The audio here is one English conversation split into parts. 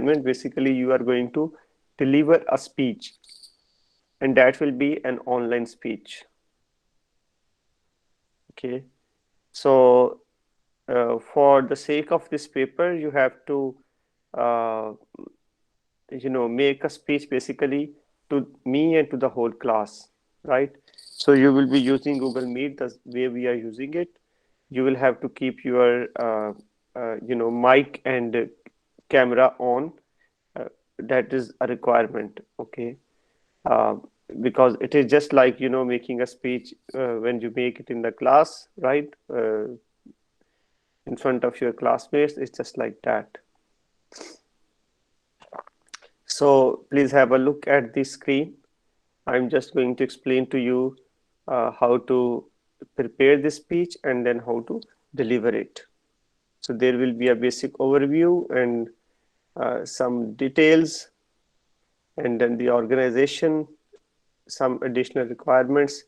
Basically, you are going to deliver a speech, and that will be an online speech. Okay, so for the sake of this paper, you have to uh, make a speech basically to me and to the whole class, right? So you will be using Google Meet the way we are using it. You will have to keep your mic and camera on. uh, that is a requirement. Okay. uh, because it is just like making a speech when you make it in the class, right? In front of your classmates, it's just like that. So please have a look at the screen. I'm just going to explain to you how to prepare this speech and then how to deliver it. So there will be a basic overview and some details, and then the organization, some additional requirements,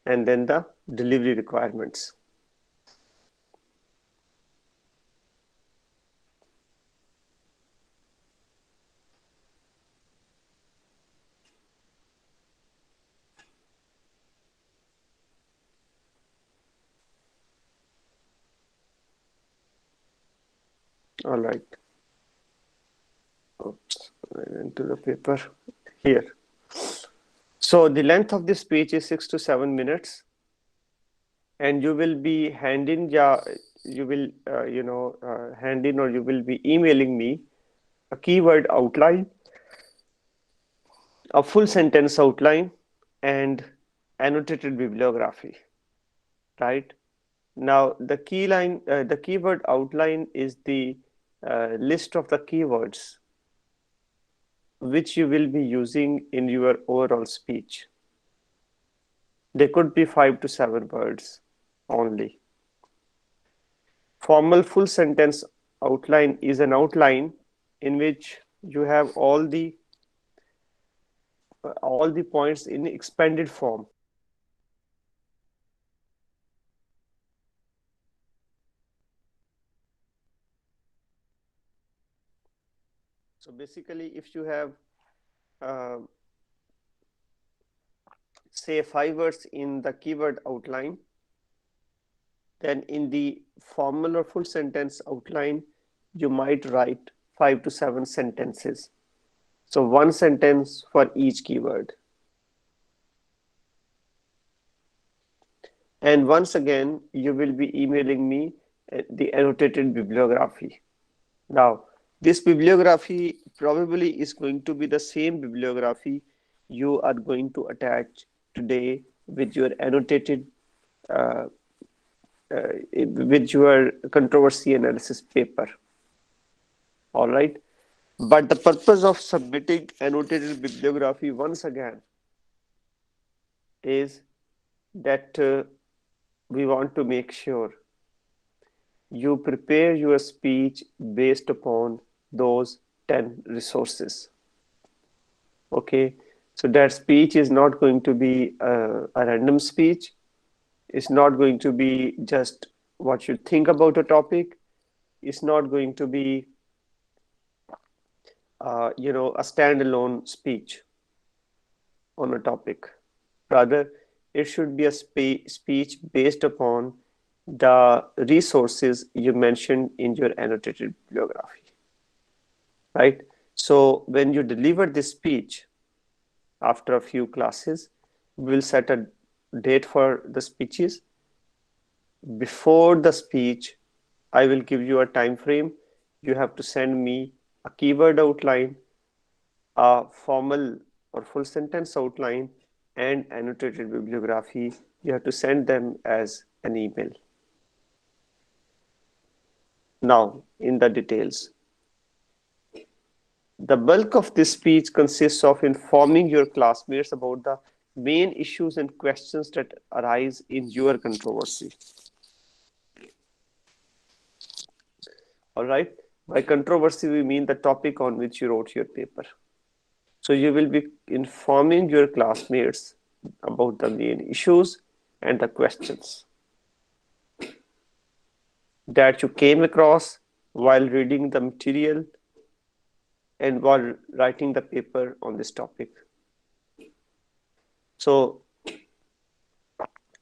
and then the delivery requirements. All right. Oops, I went to the paper here. So the length of this speech is 6 to 7 minutes, and you will be handing, yeah, you will, hand in, or you will be emailing me a keyword outline, a full sentence outline, and annotated bibliography, right? Now, the keyword outline is the list of the keywords which you will be using in your overall speech. They could be 5 to 7 words only. Formal full sentence outline is an outline in which you have all the points in expanded form. So basically, if you have uh, say 5 words in the keyword outline, then in the formal or full sentence outline, you might write 5 to 7 sentences. So one sentence for each keyword. And once again, you will be emailing me the annotated bibliography. Now, this bibliography probably is going to be the same bibliography you are going to attach today with your annotated uh, with your controversy analysis paper. All right. But the purpose of submitting annotated bibliography once again is that we want to make sure you prepare your speech based upon those 10 resources. Okay. So that speech is not going to be a random speech. It's not going to be just what you think about a topic. It's not going to be a standalone speech on a topic. Rather, it should be a speech based upon the resources you mentioned in your annotated bibliography, right? So when you deliver this speech after a few classes, we'll set a date for the speeches. Before the speech, I will give you a time frame. You have to send me a keyword outline, a formal or full sentence outline, and annotated bibliography. You have to send them as an email. Now, in the details. The bulk of this speech consists of informing your classmates about the main issues and questions that arise in your controversy. All right. By controversy, we mean the topic on which you wrote your paper. So you will be informing your classmates about the main issues and the questions that you came across while reading the material and while writing the paper on this topic. So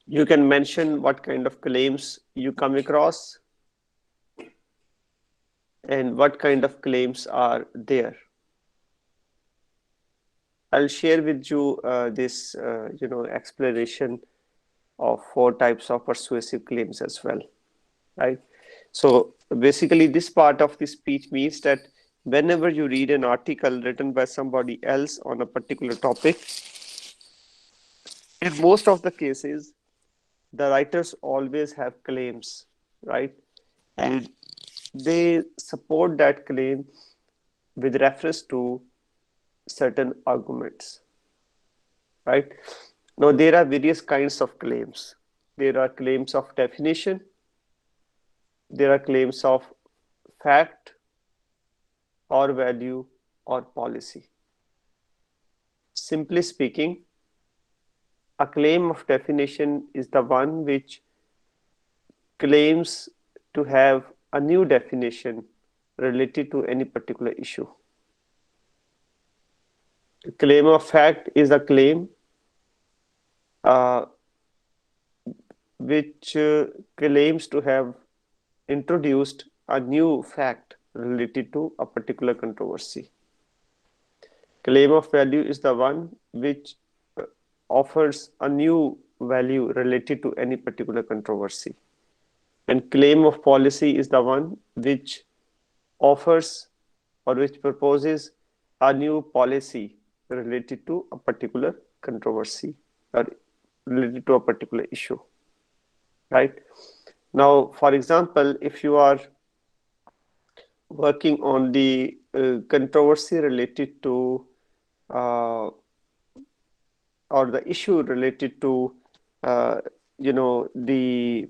you can mention what kind of claims you come across and what kind of claims are there. I'll share with you this explanation of 4 types of persuasive claims as well, right? So basically, this part of the speech means that whenever you read an article written by somebody else on a particular topic, in most of the cases, the writers always have claims, right? And they support that claim with reference to certain arguments, right? Now, there are various kinds of claims. There are claims of definition, there are claims of fact or value or policy. Simply speaking, a claim of definition is the one which claims to have a new definition related to any particular issue. A claim of fact is a claim uh, which claims to have introduced a new fact related to a particular controversy. Claim of value is the one which offers a new value related to any particular controversy. And claim of policy is the one which offers or which proposes a new policy related to a particular controversy or related to a particular issue, right? Now, for example, if you are working on the controversy related to or the issue related to the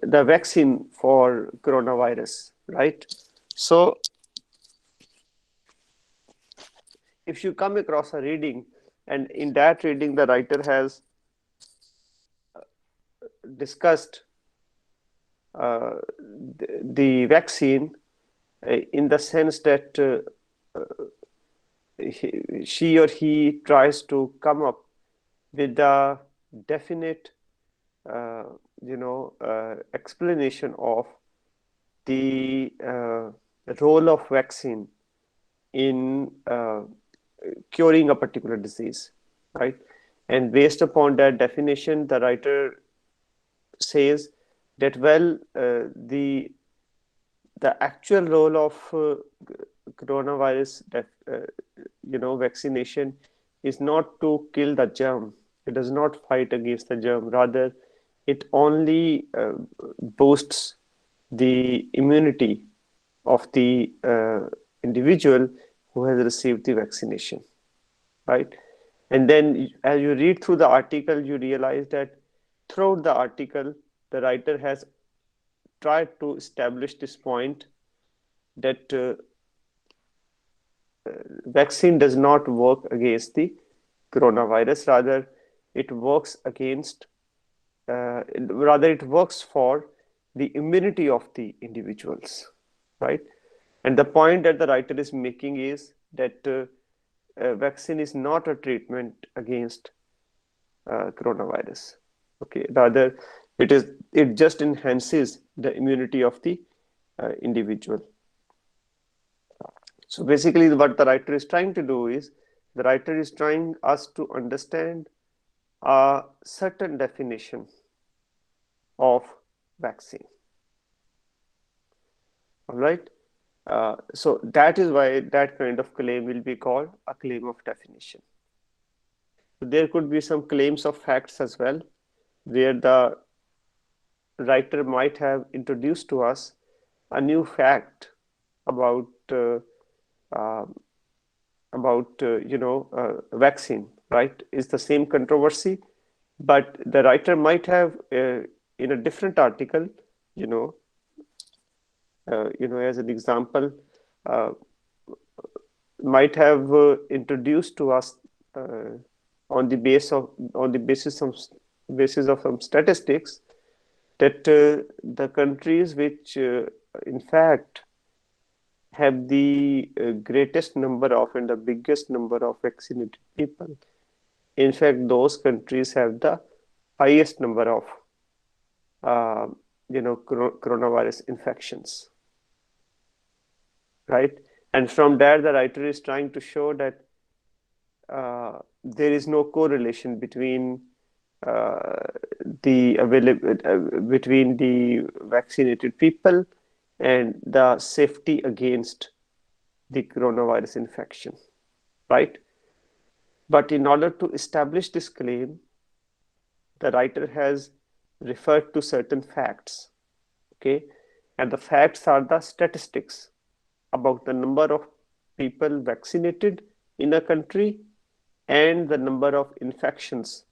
vaccine for coronavirus, right? So if you come across a reading and in that reading the writer has discussed the vaccine in the sense that she or he tries to come up with a definite explanation of the role of vaccine in curing a particular disease, right? And based upon that definition, the writer says that, well, the actual role of coronavirus vaccination is not to kill the germ. It does not fight against the germ. Rather, it only boosts the immunity of the individual who has received the vaccination, right? And then as you read through the article, you realize that throughout the article, the writer has tried to establish this point that vaccine does not work against the coronavirus. Rather, it works for the immunity of the individuals, right? And the point that the writer is making is that vaccine is not a treatment against coronavirus. Okay, rather it just enhances the immunity of the individual. So basically, what the writer is trying to do is the writer is trying us to understand a certain definition of vaccine. All right. So that is why that kind of claim will be called a claim of definition. So there could be some claims of facts as well, where the writer might have introduced to us a new fact about vaccine, right? It's the same controversy, but the writer might have in a different article, as an example, might have introduced to us on the basis of some statistics that the countries which in fact have the greatest number of and the biggest number of vaccinated people. In fact, those countries have the highest number of uh, coronavirus infections, right? And from there, the writer is trying to show that there is no correlation between uh, between the vaccinated people and the safety against the coronavirus infection, right? But in order to establish this claim, the writer has referred to certain facts, okay? And the facts are the statistics about the number of people vaccinated in a country and the number of infections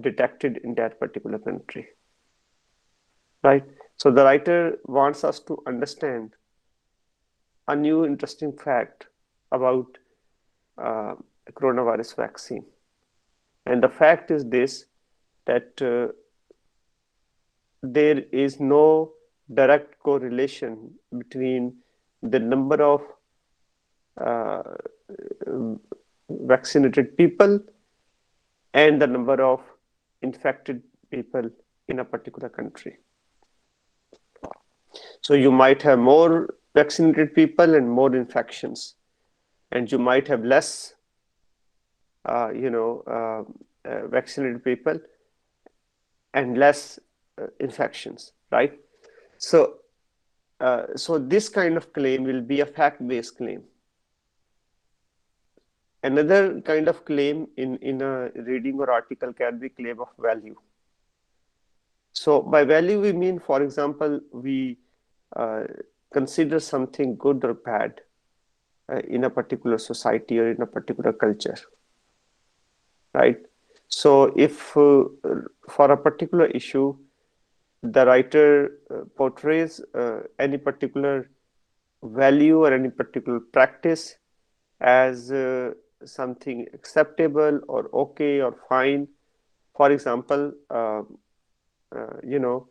detected in that particular country, right? So the writer wants us to understand a new interesting fact about uh, coronavirus vaccine. And the fact is this, that there is no direct correlation between the number of uh, vaccinated people and the number of infected people in a particular country. So you might have more vaccinated people and more infections, and you might have less, vaccinated people and less infections, right? So, so this kind of claim will be a fact-based claim. Another kind of claim in a reading or article can be claim of value. So by value, we mean, for example, we consider something good or bad in a particular society or in a particular culture, right? So if for a particular issue, the writer portrays any particular value or any particular practice as something acceptable or okay or fine. For example, you know,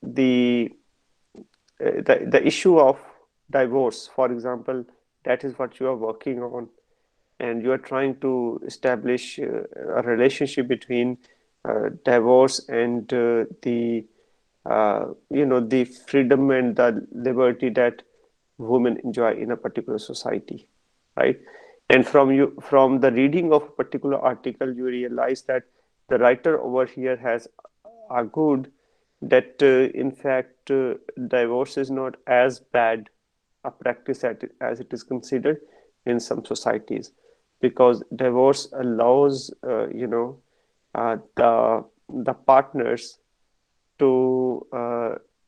the the issue of divorce, for example, that is what you are working on, and you are trying to establish a relationship between divorce and the freedom and the liberty that women enjoy in a particular society, right? And from the reading of a particular article, you realize that the writer over here has argued that in fact divorce is not as bad a practice as it is considered in some societies, because divorce allows the partners to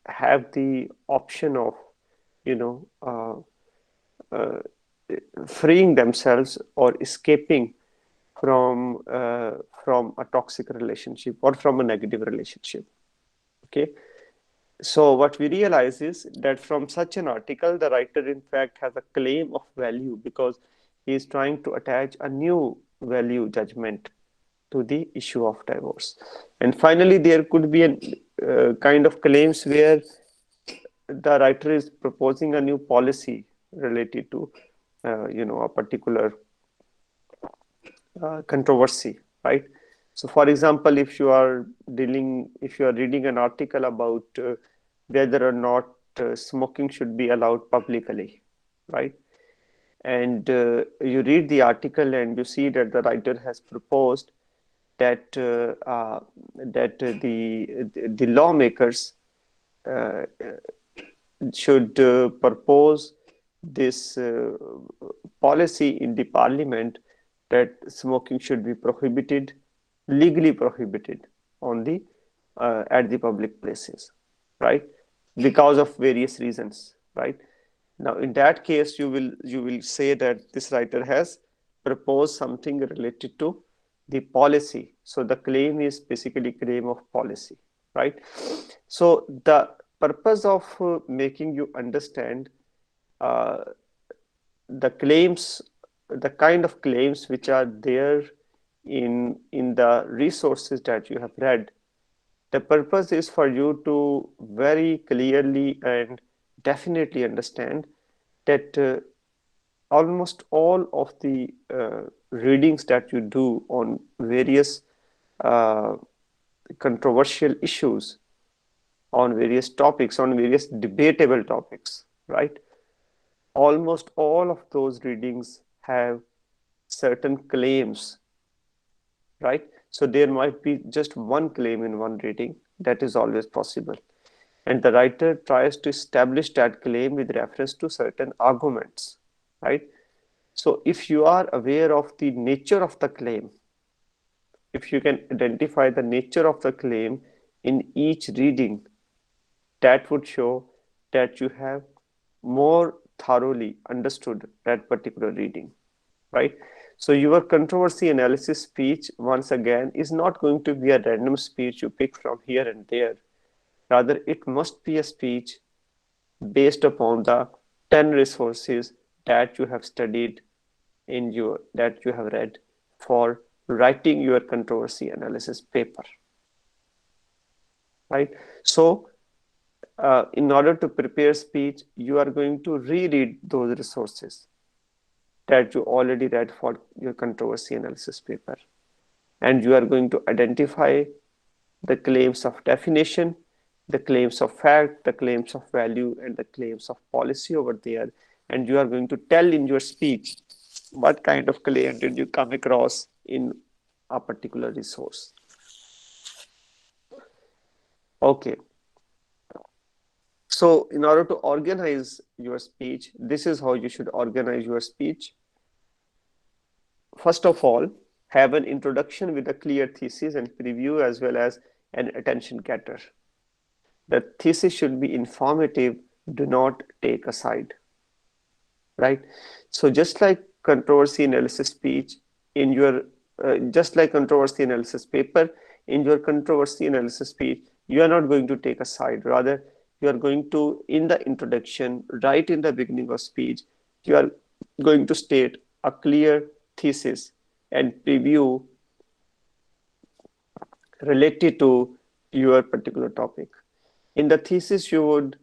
have the option of you know uh, freeing themselves or escaping from a toxic relationship or from a negative relationship. Okay, so what we realize is that from such an article, the writer in fact has a claim of value, because he is trying to attach a new value judgment to the issue of divorce. And finally, there could be a kind of claims where the writer is proposing a new policy related to a particular controversy, right? So for example, if you are reading an article about whether or not smoking should be allowed publicly, right? And you read the article and you see that the writer has proposed that the lawmakers uh, should propose this policy in the parliament that smoking should be prohibited, legally prohibited on the at the public places, right? Because of various reasons, right? Now, in that case, you will say that this writer has proposed something related to the policy. So the claim is basically claim of policy, right? So the purpose of making you understand uh, the claims, the kind of claims which are there in the resources that you have read, the purpose is for you to very clearly and definitely understand that almost all of the readings that you do on various uh, controversial issues, on various topics, on various debatable topics, right? Almost all of those readings have certain claims, right? So there might be just one claim in one reading. That is always possible. And the writer tries to establish that claim with reference to certain arguments, right? So if you are aware of the nature of the claim, if you can identify the nature of the claim in each reading, that would show that you have more thoroughly understood that particular reading, right? So your controversy analysis speech, once again, is not going to be a random speech you pick from here and there. Rather, it must be a speech based upon the 10 resources that you have studied that you have read for writing your controversy analysis paper, right? So in order to prepare speech, you are going to reread those resources that you already read for your controversy analysis paper, and you are going to identify the claims of definition, the claims of fact, the claims of value, and the claims of policy over there. And you are going to tell in your speech what kind of claim did you come across in a particular resource. Okay. So in order to organize your speech, this is how you should organize your speech. First of all, have an introduction with a clear thesis and preview, as well as an attention getter. The thesis should be informative, do not take a side, right? So just like controversy analysis speech in your, just like controversy analysis paper, in your controversy analysis speech, you are not going to take a side. Rather, you are going to, in the introduction, right in the beginning of speech, you are going to state a clear thesis and preview related to your particular topic. In the thesis, you would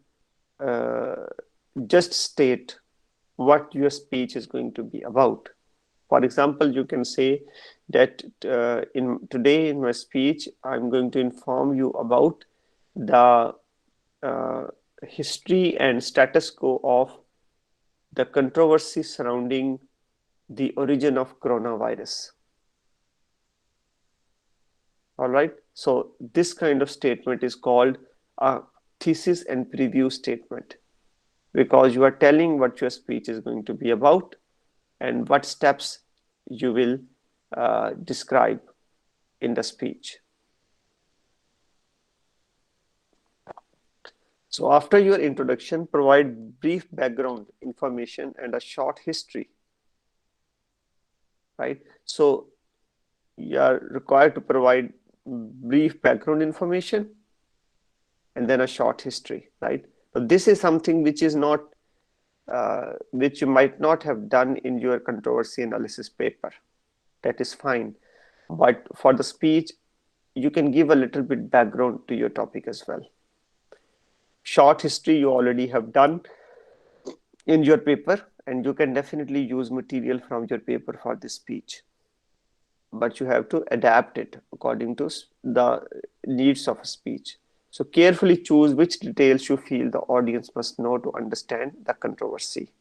just state what your speech is going to be about. For example, you can say that today in my speech, I'm going to inform you about the history and status quo of the controversy surrounding the origin of coronavirus. All right. So this kind of statement is called a thesis and preview statement, because you are telling what your speech is going to be about and what steps you will describe in the speech. So after your introduction, provide brief background information and a short history, right? So you are required to provide brief background information and then a short history, right? So this is something which is not, which you might not have done in your controversy analysis paper. That is fine. But for the speech, you can give a little bit background to your topic as well. Short history you already have done in your paper, and you can definitely use material from your paper for this speech. But you have to adapt it according to the needs of a speech. So carefully choose which details you feel the audience must know to understand the controversy,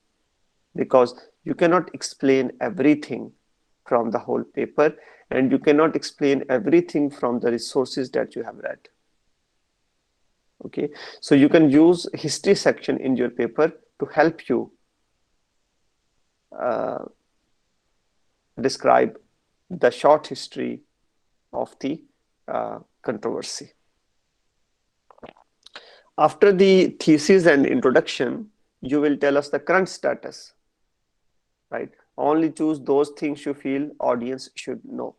because you cannot explain everything from the whole paper, and you cannot explain everything from the resources that you have read. Okay, so you can use history section in your paper to help you describe the short history of the controversy. After the thesis and introduction, you will tell us the current status, right? Only choose those things you feel audience should know.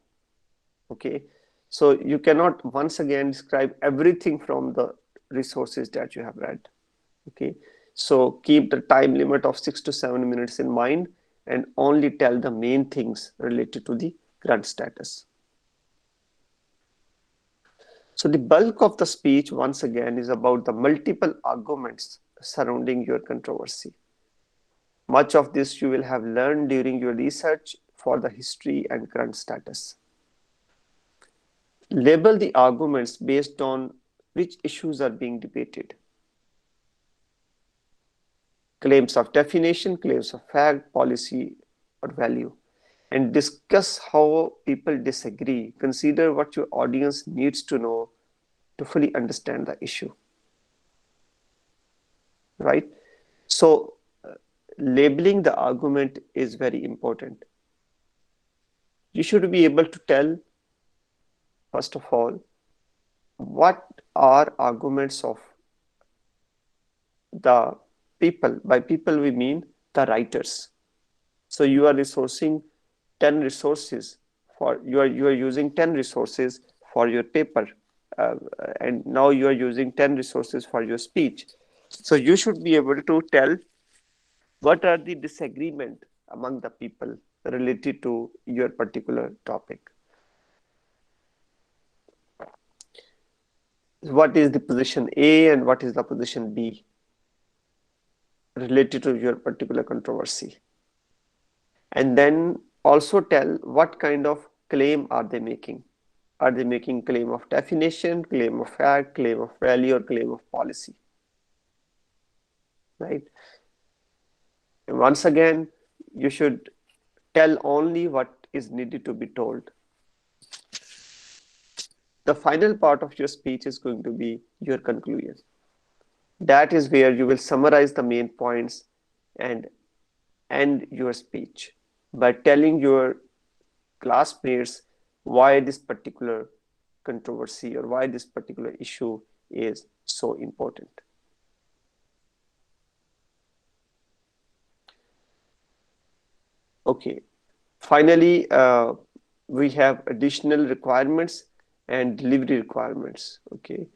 Okay, so you cannot once again describe everything from the resources that you have read. Okay, so keep the time limit of 6 to 7 minutes in mind and only tell the main things related to the current status. So the bulk of the speech, once again, is about the multiple arguments surrounding your controversy. Much of this you will have learned during your research for the history and current status. Label the arguments based on which issues are being debated. Claims of definition, claims of fact, policy, or value. And discuss how people disagree. Consider what your audience needs to know to fully understand the issue. Right? So, labeling the argument is very important. You should be able to tell, first of all, what are arguments of the people. By people, we mean the writers. So you are resourcing 10 resources for you are using 10 resources for your paper, and now you are using 10 resources for your speech. So you should be able to tell what are the disagreement among the people related to your particular topic. What is the position A and what is the position B related to your particular controversy? And then also tell what kind of claim are they making. Are they making claim of definition, claim of fact, claim of value, or claim of policy? Right? And once again, you should tell only what is needed to be told. The final part of your speech is going to be your conclusion. That is where you will summarize the main points and end your speech by telling your classmates why this particular controversy or why this particular issue is so important. Okay, finally, we have additional requirements and delivery requirements. Okay,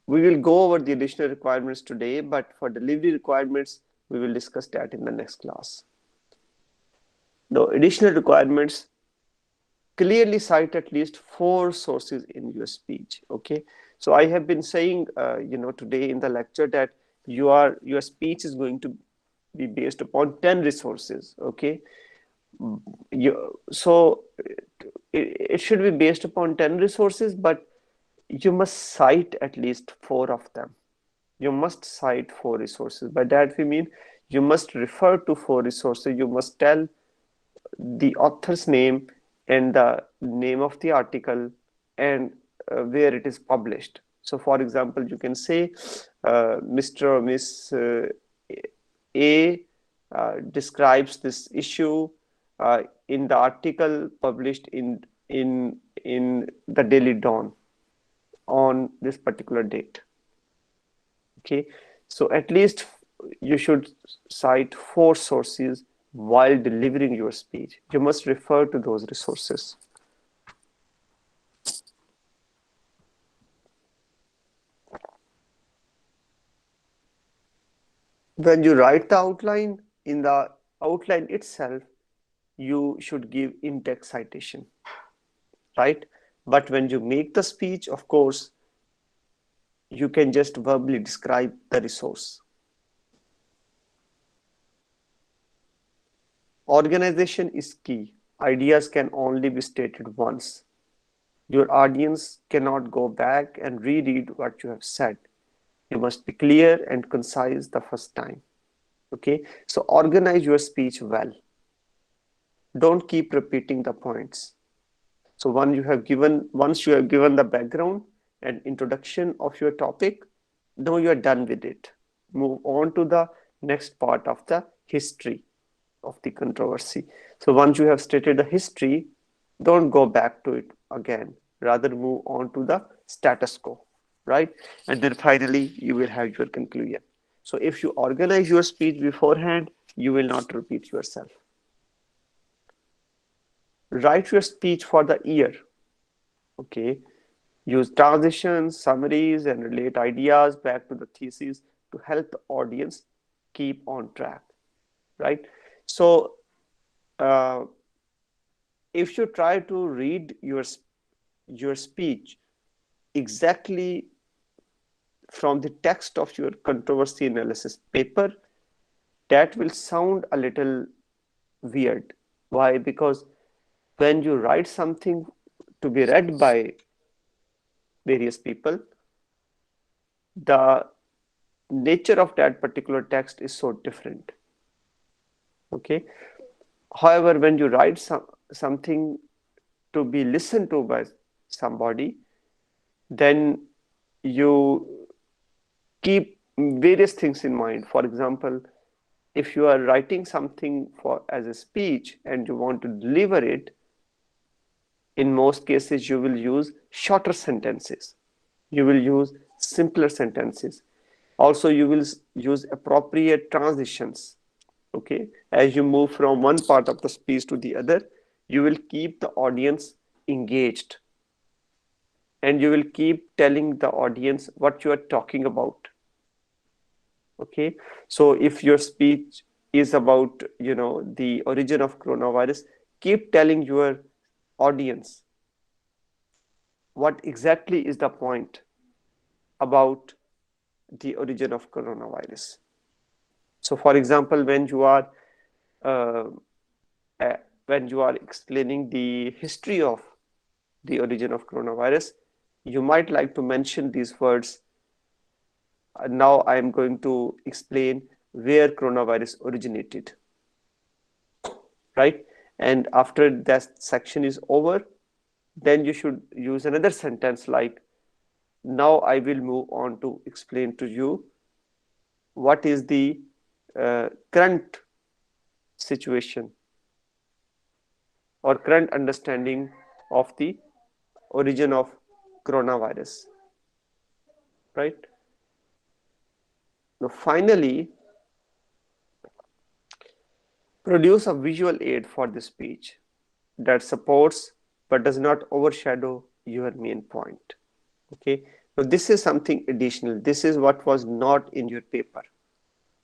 we will go over the additional requirements today, but for delivery requirements, we will discuss that in the next class. The additional requirements: clearly cite at least 4 sources in your speech. Okay, so I have been saying, today in the lecture that your speech is going to be based upon 10 resources. Okay, so it should be based upon 10 resources, but you must cite at least 4 of them. You must cite 4 resources. By that we mean you must refer to 4 resources. You must tell the author's name and the name of the article and where it is published. So for example, you can say Mr. or Miss A describes this issue in the article published in the Daily Dawn on this particular date. Okay, so at least you should cite 4 sources while delivering your speech. You must refer to those resources. When you write the outline, in the outline itself, you should give in-text citation, right? But when you make the speech, of course, you can just verbally describe the resource. Organization is key. Ideas can only be stated once. Your audience cannot go back and reread what you have said. You must be clear and concise the first time. Okay, so organize your speech well. Don't keep repeating the points. So once you have given the background and introduction of your topic, now you are done with it. Move on to the next part of the history of the controversy. So once you have stated the history, don't go back to it again. Rather move on to the status quo, right? And then finally, you will have your conclusion. So if you organize your speech beforehand, you will not repeat yourself. Write your speech for the ear. Okay. Use transitions, summaries, and relate ideas back to the thesis to help the audience keep on track, right? So if you try to read your speech exactly from the text of your controversy analysis paper, that will sound a little weird. Why? Because when you write something to be read by various people, the nature of that particular text is so different. Okay. However, when you write something to be listened to by somebody, then you keep various things in mind. For example, if you are writing something for as a speech and you want to deliver it, in most cases you will use shorter sentences. You will use simpler sentences. Also, you will use appropriate transitions. Okay, as you move from one part of the speech to the other, you will keep the audience engaged, and you will keep telling the audience what you are talking about. Okay, so if your speech is about, the origin of coronavirus, keep telling your audience what exactly is the point about the origin of coronavirus. So for example, uh, when you are explaining the history of the origin of coronavirus, you might like to mention these words. Now I am going to explain where coronavirus originated, right? And after that section is over, then you should use another sentence like, now I will move on to explain to you what is the current situation or current understanding of the origin of coronavirus, right? Now, finally, produce a visual aid for the speech that supports but does not overshadow your main point. Okay, now this is something additional. This is what was not in your paper,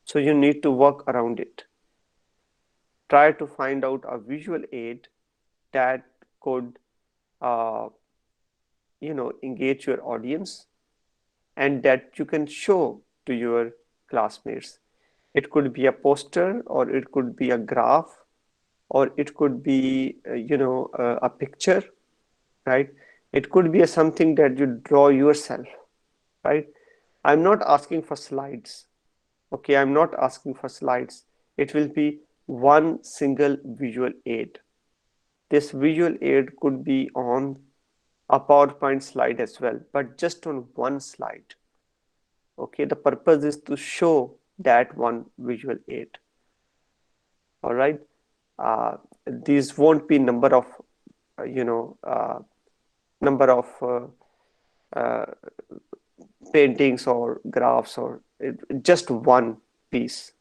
so you need to work around it. Try to find out a visual aid that could uh, engage your audience and that you can show to your classmates. It could be a poster, or it could be a graph, or it could be a picture, right? It could be something that you draw yourself, right? I'm not asking for slides. Okay, I'm not asking for slides. It will be one single visual aid. This visual aid could be on a PowerPoint slide as well, but just on one slide. Okay, the purpose is to show that one visual aid. All right, these won't be number of number of paintings or graphs, or just one piece.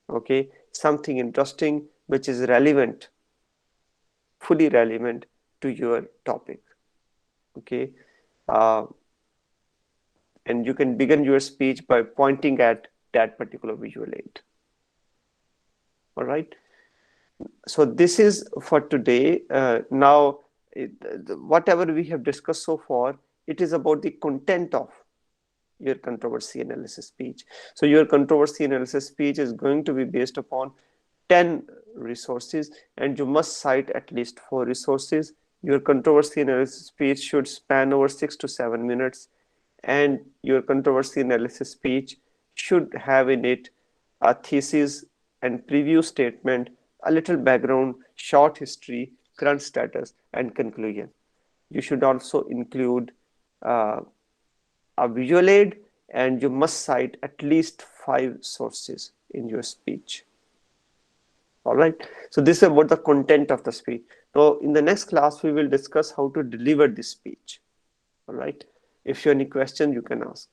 Okay, something interesting which is relevant, fully relevant to your topic. Okay, uh, and you can begin your speech by pointing at that particular visual aid. All right, so this is for today. Now, whatever we have discussed so far, it is about the content of your controversy analysis speech. So your controversy analysis speech is going to be based upon 10 resources, and you must cite at least 4 resources. Your controversy analysis speech should span over 6 to 7 minutes, and your controversy analysis speech should have in it a thesis and preview statement, a little background, short history, current status, and conclusion. You should also include a visual aid, and you must cite at least 5 sources in your speech. All right, so this is about the content of the speech. Now in the next class we will discuss how to deliver this speech. All right, if you have any question you can ask.